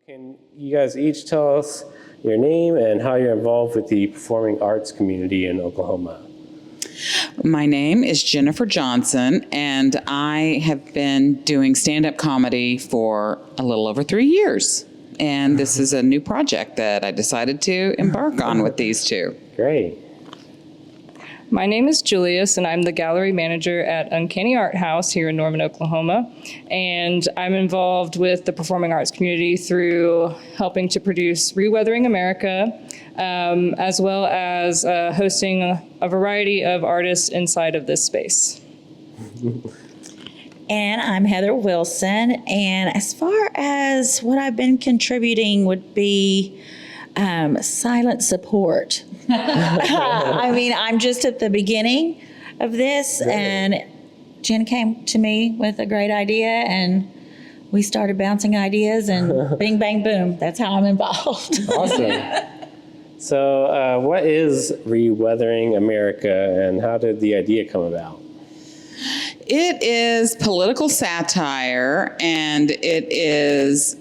Can you guys each tell us your name and how you're involved with the performing arts community in Oklahoma? My name is Jennifer Johnson, and I have been doing stand-up comedy for a little over 3 years. And this is a new project that I decided to embark on with these two. Great. My name is Julius, and I'm the gallery manager at Uncanny Art House here in Norman, Oklahoma. And I'm involved with the performing arts community through helping to produce Reweathering America, as well as hosting a variety of artists inside of this space. And I'm Heather Wilson, and as far as what I've been contributing would be silent support. I mean, I'm just at the beginning of this, and Jen came to me with a great idea, and we started bouncing ideas, and bing, bang, boom. That's how I'm involved. Awesome. So what is Reweathering America, and how did the idea come about? It is political satire, and it is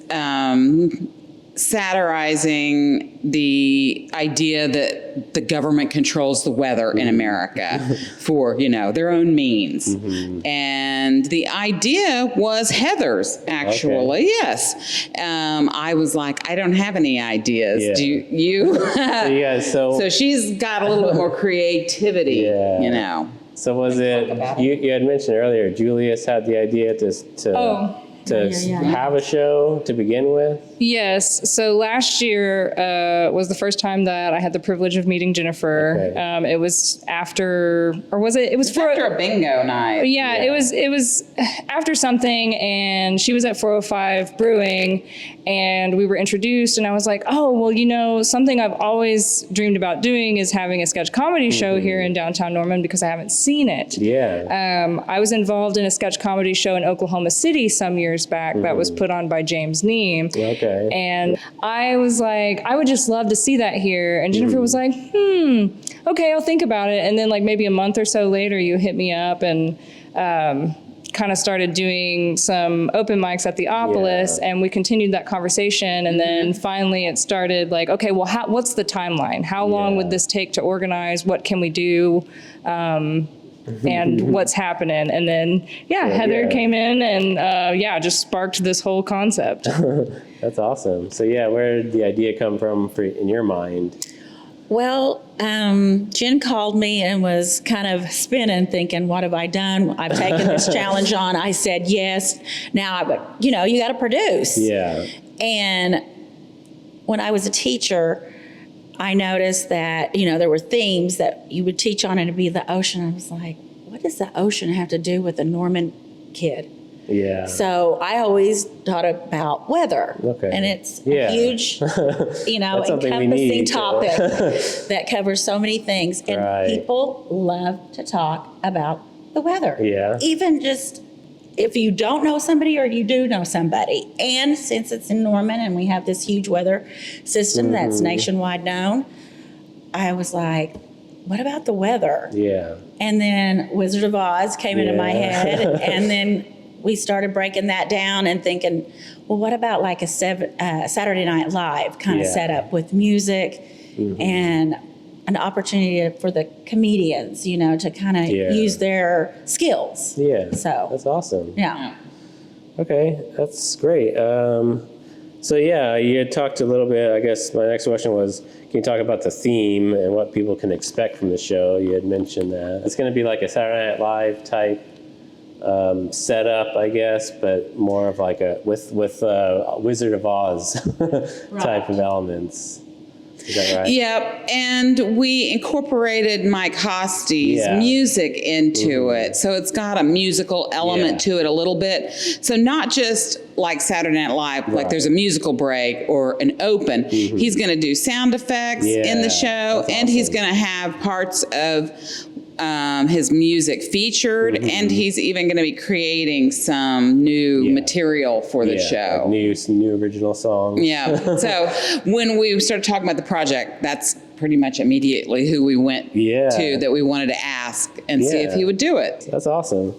satirizing the idea that the government controls the weather in America for, their own means. Mm-hmm. And the idea was Heather's, actually. Okay. Yes. I was like, I don't have any ideas. Yeah. Do you? So she's got a little bit more creativity, So was it, you had mentioned earlier, Julius had the idea to have a show to begin with? Yes. So last year was the first time that I had the privilege of meeting Jennifer. Okay. It was after, or was it? It was after a bingo night. Yeah, it was after something, and she was at 405 Brewing, and we were introduced, and I was like, oh, well, something I've always dreamed about doing is having a sketch comedy show here in downtown Norman because I haven't seen it. Yeah. I was involved in a sketch comedy show in Oklahoma City some years back that was put on by James Neem. Okay. And I was like, I would just love to see that here. And Jennifer was like, okay, I'll think about it. And then maybe a month or so later, you hit me up and kind of started doing some open mics at the Opolis, and we continued that conversation. And then finally it started okay, well, what's the timeline? How long would this take to organize? What can we do? And what's happening? And then, Heather came in and, just sparked this whole concept. That's awesome. So, where did the idea come from in your mind? Well, Jen called me and was kind of spinning, thinking, what have I done? I've taken this challenge on. I said, yes. Now, you got to produce. Yeah. And when I was a teacher, I noticed that, there were themes that you would teach on, and it'd be the ocean. I was like, what does the ocean have to do with a Norman kid? Yeah. So I always thought about weather. Okay. And it's a huge, encompassing topic that covers so many things. And people love to talk about the weather. Yeah. Even just if you don't know somebody or you do know somebody. And since it's in Norman and we have this huge weather system that's nationwide known, I was like, what about the weather? Yeah. And then Wizard of Oz came into my head, and then we started breaking that down and thinking, well, what about a Saturday Night Live kind of setup with music and an opportunity for the comedians, to kind of use their skills. Yeah. So that's awesome. Yeah. Okay, that's great. You had talked a little bit. I guess my next question was, can you talk about the theme and what people can expect from the show? You had mentioned that it's going to be like a Saturday Night Live type setup, I guess, but more of with Wizard of Oz type of elements. Is that right? Yep, and we incorporated Mike Hosty's music into it. So it's got a musical element to it a little bit. So not just like Saturday Night Live, like there's a musical break or an open. He's going to do sound effects in the show, and he's going to have parts of his music featured, and he's even going to be creating some new material for the show. Like new original songs. Yeah. So when we started talking about the project, that's pretty much immediately who we went to, that we wanted to ask and see if he would do it. That's awesome.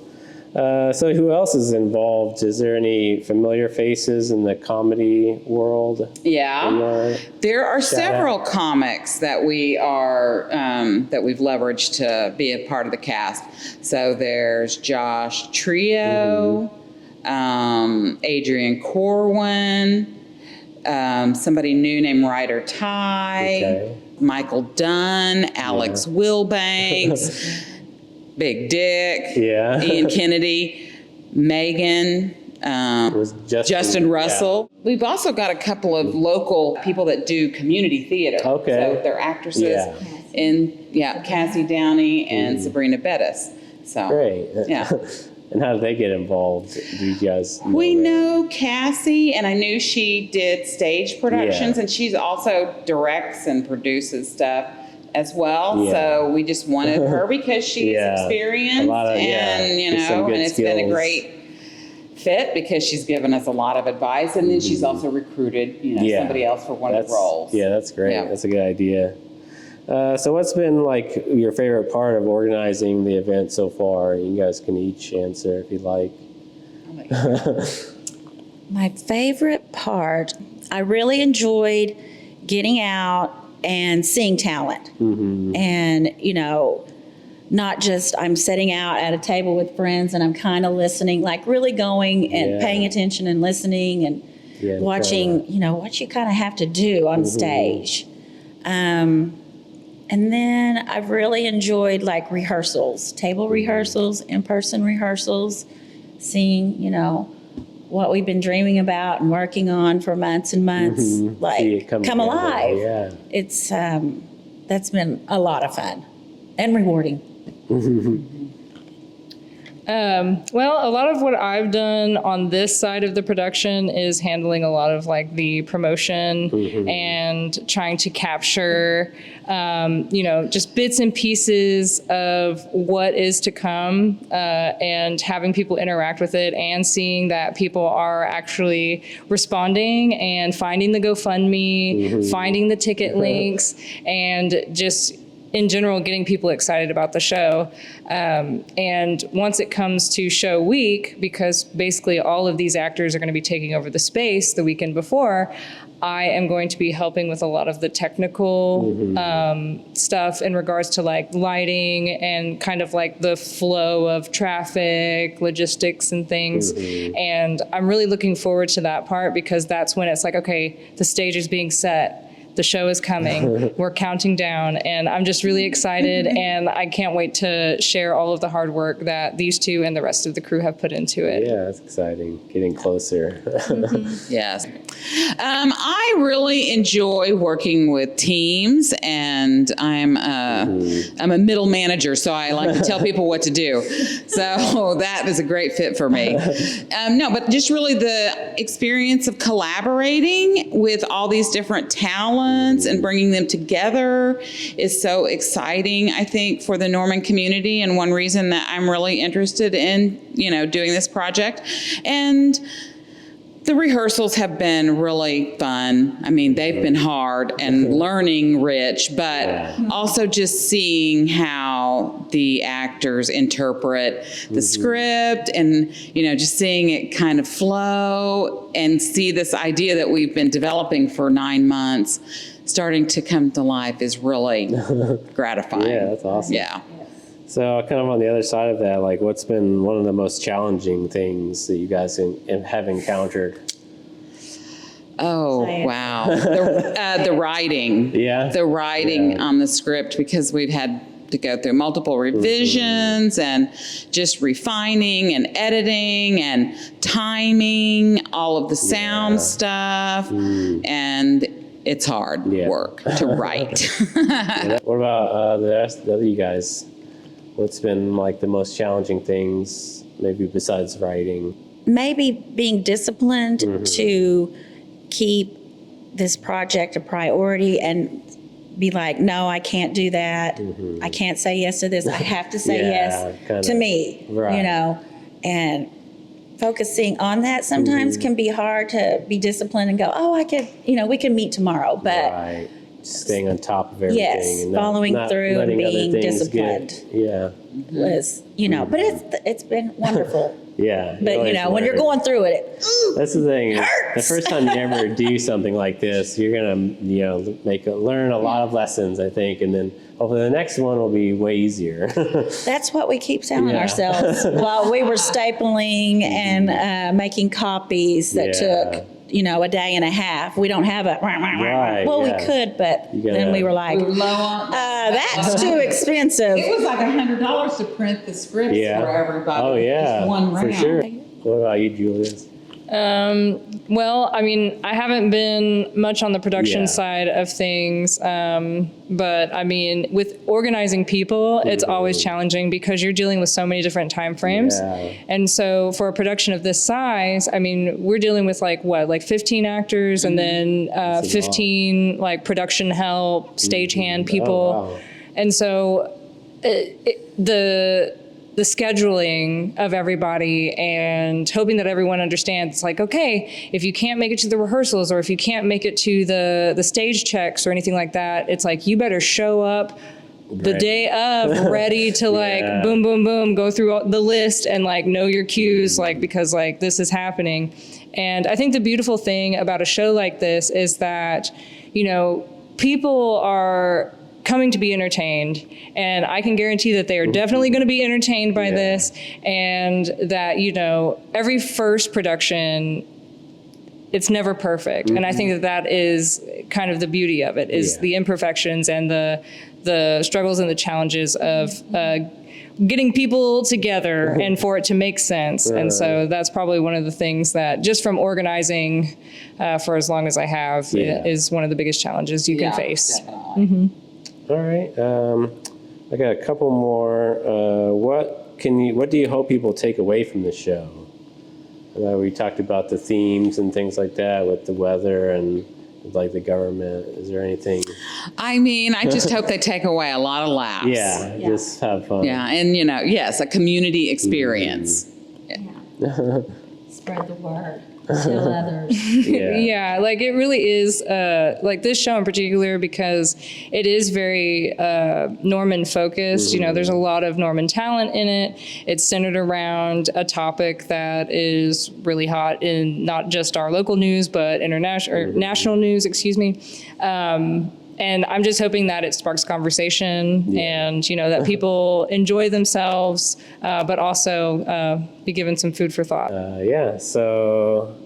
So who else is involved? Is there any familiar faces in the comedy world? Yeah, there are several comics that we are that we've leveraged to be a part of the cast. So there's Josh Trio, Adrian Corwin, somebody new named Ryder Ty, Michael Dunn, Alex Wilbanks, Big Dick, Ian Kennedy, Megan, Justin Russell. Yeah. We've also got a couple of local people that do community theater. Okay. So they're actresses. Cassie Downey and Sabrina Bettis. So great. Yeah. And how did they get involved? Do you guys know We know Cassie, and I knew she did stage productions, and she's also directs and produces stuff as well. Yeah. So we just wanted her because she's experienced and it's skills. been a great fit because she's given us a lot of advice, and then she's also recruited somebody else for one of the roles. Yeah, that's great. Yeah. That's a good idea. So what's been like your favorite part of organizing the event so far? You guys can each answer if you'd like. My favorite part, I really enjoyed getting out and seeing talent. And, not just I'm sitting out at a table with friends and I'm kind of listening, like really going and paying attention and listening and watching, what you kind of have to do on stage. And then I've really enjoyed like rehearsals, table rehearsals, in-person rehearsals, seeing, what we've been dreaming about and working on for months and months, like come alive. Yeah. It's, that's been a lot of fun and rewarding. Well, a lot of what I've done on this side of the production is handling a lot of like the promotion and trying to capture, just bits and pieces of what is to come and having people interact with it and seeing that people are actually responding and finding the GoFundMe, finding the ticket links, and just in general, getting people excited about the show. And once it comes to show week, because basically all of these actors are going to be taking over the space the weekend before, I am going to be helping with a lot of the technical stuff in regards to like lighting and kind of like the flow of traffic, logistics and things. And I'm really looking forward to that part because that's when it's like, okay, the stage is being set. The show is coming. We're counting down, and I'm just really excited, and I can't wait to share all of the hard work that these two and the rest of the crew have put into it. Yeah, that's exciting. Getting closer. Yes. I really enjoy working with teams, and I'm a middle manager, so I like to tell people what to do. So that is a great fit for me. But just really the experience of collaborating with all these different talents and bringing them together is so exciting, I think, for the Norman community, and one reason that I'm really interested in, doing this project. And the rehearsals have been really fun. I mean, they've been hard and learning rich, but also just seeing how the actors interpret the script and, just seeing it kind of flow and see this idea that we've been developing for 9 months starting to come to life is really gratifying. Yeah, that's awesome. Yeah. So kind of on the other side of that, like what's been one of the most challenging things that you guys have encountered? Oh, wow. The writing. Yeah. The writing on the script, because we've had to go through multiple revisions and just refining and editing and timing all of the sound stuff. And it's hard work to write. What about the rest of you guys? What's been like the most challenging things, maybe besides writing? Maybe being disciplined to keep this project a priority and be like, no, I can't do that. I can't say yes to this. I have to say yes to me, and focusing on that sometimes can be hard to be disciplined and go, oh, I could, we can meet tomorrow. But staying on top of everything. Yes, and following through and letting other being things disciplined. Was, but it's been wonderful. Yeah. But when you're going through it, that's the thing. hurts. The first time you ever do something like this, you're gonna learn a lot of lessons, I think, and then hopefully the next one will be way easier. that's what we keep telling ourselves while we were stapling and making copies that took a day and a half. We don't have a we could, but then we were like, low on. that's too expensive. It was like $100 to print the scripts for everybody. Oh yeah, Just one round. for sure. What about you, Julius? Well, I mean, I haven't been much on the production side of things, but I mean, with organizing people, it's always challenging because you're dealing with so many different time frames. Yeah. And so for a production of this size, I mean, we're dealing with like 15 actors and then 15 like production help, stagehand people. Oh, wow. And so the scheduling of everybody and hoping that everyone understands, it's like, okay, if you can't make it to the rehearsals or if you can't make it to the stage checks or anything like that, it's like, you better show up the day of ready to like boom, boom, boom, go through the list and like know your cues, like, because like this is happening. And I think the beautiful thing about a show like this is that, people are coming to be entertained, and I can guarantee that they are definitely going to be entertained by this, and that every first production, it's never perfect, and I think that is kind of the beauty of it, is the imperfections and the struggles and the challenges of getting people together and for it to make sense. And so that's probably one of the things that, just from organizing for as long as I have, is one of the biggest challenges you can face. Definitely. All right. I got a couple more. What do you hope people take away from the show? We talked about the themes and things like that with the weather and like the government. Is there anything? I mean, I just hope they take away a lot of laughs. Yeah, just have fun. Yeah, and a community experience. Spread the word. Tell others. Yeah, like it really is, like this show in particular, because it is very Norman focused. There's a lot of Norman talent in it. It's centered around a topic that is really hot in not just our local news, but national news, excuse me. And I'm just hoping that it sparks conversation and, that people enjoy themselves, but also be given some food for thought. So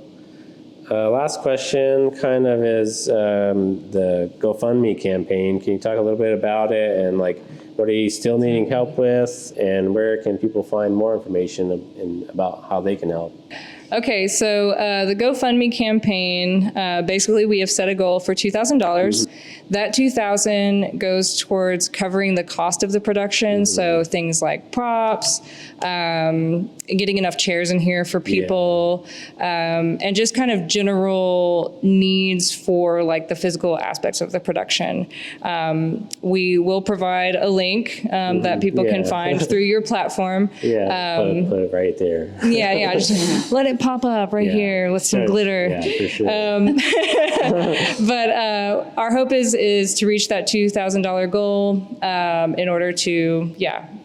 last question kind of is the GoFundMe campaign. Can you talk a little bit about it and like what are you still needing help with, and where can people find more information about how they can help? Okay, so the GoFundMe campaign, basically we have set a goal for $2,000. That $2,000 goes towards covering the cost of the production, so things like props, getting enough chairs in here for people, and just kind of general needs for like the physical aspects of the production. We will provide a link that people can find through your platform. Put it right there. Just let it pop up right here with some glitter. Yeah, for sure. But our hope is to reach that $2,000 goal in order to,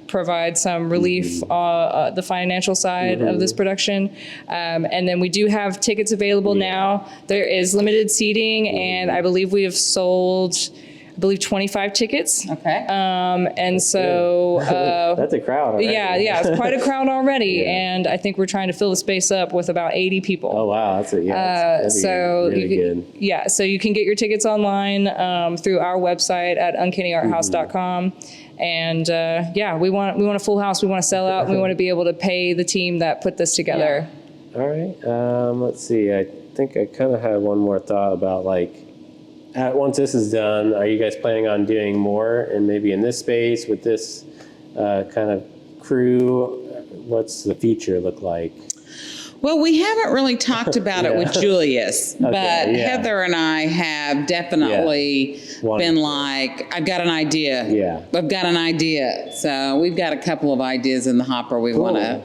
provide some relief on the financial side of this production. And then we do have tickets available now. There is limited seating, and I believe we have sold 25 tickets. Okay. And so that's a crowd already. It's quite a crowd already, and I think we're trying to fill the space up with about 80 people. Oh wow, that's really good. So you can get your tickets online through our website at uncannyarthouse.com. And we want a full house. We want to sell out. And we want to be able to pay the team that put this together. All right. Let's see. I think I kind of had one more thought about once this is done, are you guys planning on doing more and maybe in this space with this kind of crew? What's the future look like? Well, we haven't really talked about it with Julius, but Heather and I have definitely been like, I've got an idea. Yeah. I've got an idea. So we've got a couple of ideas in the hopper we want to,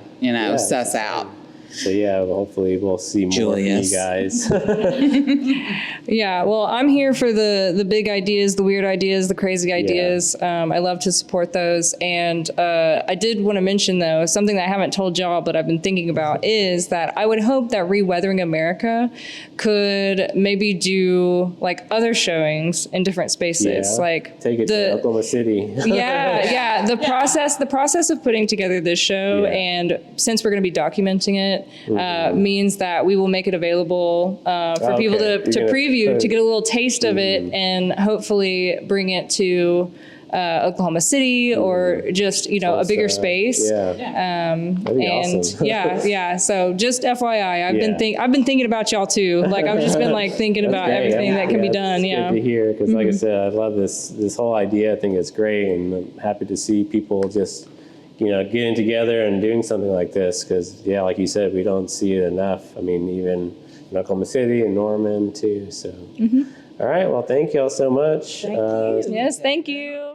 suss out. So yeah, hopefully we'll see more Julius. from you guys. Yeah, well, I'm here for the big ideas, the weird ideas, the crazy ideas. I love to support those. And I did want to mention, though, something that I haven't told y'all, but I've been thinking about is that I would hope that Reweathering America could maybe do like other showings in different spaces. Like take it to Oklahoma City. yeah. The process of putting together this show, Yeah. and since we're going to be documenting it, means that we will make it available for people to preview, to get a little taste of it, and hopefully bring it to Oklahoma City or just a bigger space. That'd be awesome. yeah. So just FYI, I've been thinking about y'all too. Like I've just been like thinking about everything that can be done. It's good to hear, because like I said, I love this whole idea. I think it's great, and I'm happy to see people just getting together and doing something like this, because like you said, we don't see it enough. I mean, even in Oklahoma City and Norman too. So all right, well, thank y'all so much. Yes, thank you.